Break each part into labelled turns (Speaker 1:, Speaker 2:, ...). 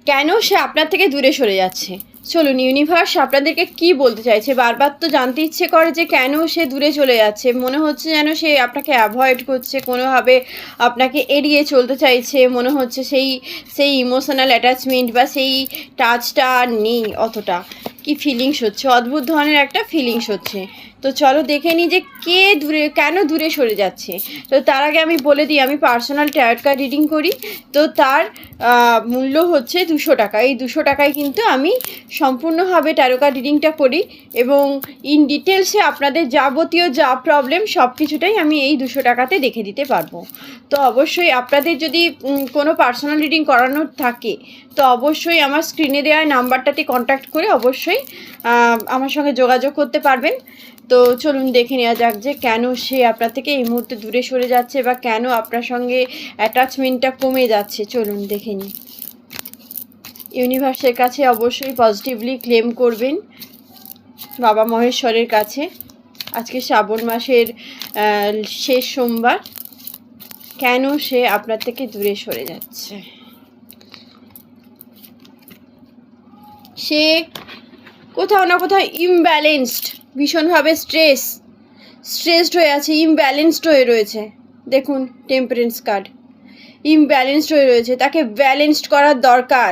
Speaker 1: কেন সে আপনার থেকে দূরে সরে যাচ্ছে। চলুন ইউনিভার্স আপনাদেরকে কি বলতে চাইছে। বারবার তো জানতে ইচ্ছে করে যে কেন সে দূরে চলে যাচ্ছে। মনে হচ্ছে যেন সে আপনাকে অ্যাভয়েড করছে, কোনোভাবে আপনাকে এড়িয়ে চলতে চাইছে। মনে হচ্ছে সেই ইমোশনাল অ্যাটাচমেন্ট বা সেই টাচটা আর নেই অতটা। কি ফিলিংস হচ্ছে, অদ্ভুত ধরনের একটা ফিলিংস হচ্ছে। তো চলো দেখে নিই যে কে দূরে, কেন দূরে সরে যাচ্ছে। তো তার আগে আমি বলে দিই, আমি পার্সোনাল ট্যারট কার্ড রিডিং করি। তো তার মূল্য হচ্ছে 200 টাকা। এই 200 টাকায় কিন্তু আমি সম্পূর্ণভাবে ট্যারো কার্ড রিডিংটা করি এবং ইন ডিটেলসে আপনাদের যাবতীয় যা প্রবলেম সব কিছুটাই আমি এই 200 টাকাতে দেখে দিতে পারবো। তো অবশ্যই আপনাদের যদি কোনো পার্সোনাল রিডিং করানোর থাকে তো অবশ্যই আমার স্ক্রিনে দেওয়া নাম্বারটাতে কন্ট্যাক্ট করে অবশ্যই আমার সঙ্গে যোগাযোগ করতে পারবেন। তো চলুন দেখে নেওয়া যাক যে কেন সে আপনার থেকে এই মুহূর্তে দূরে সরে যাচ্ছে বা কেন আপনার সঙ্গে অ্যাটাচমেন্টটা কমে যাচ্ছে। চলুন দেখে নিই। ইউনিভার্সের কাছে অবশ্যই পজিটিভলি ক্লেম করবেন, বাবা মহেশ্বরের কাছে। আজকে শ্রাবণ মাসের শেষ সোমবার। কেন সে আপনার থেকে দূরে সরে যাচ্ছে। সে কোথাও না কোথাও ইমব্যালেন্সড, ভীষণভাবে স্ট্রেসড হয়ে আছে, ইমব্যালেন্সড হয়ে রয়েছে। দেখুন টেম্পারেন্স কার্ড, ইমব্যালেন্সড হয়ে রয়েছে, তাকে ব্যালেন্সড করার দরকার।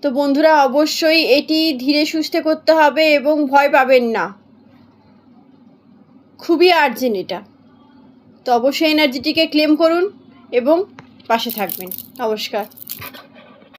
Speaker 1: তো বন্ধুরা অবশ্যই এটি ধীরে সুস্থে করতে হবে এবং ভয় পাবেন না, খুবই আর্জেন্ট এটা। তো অবশ্যই এনার্জিটিকে ক্লেম করুন এবং পাশে থাকবেন। নমস্কার।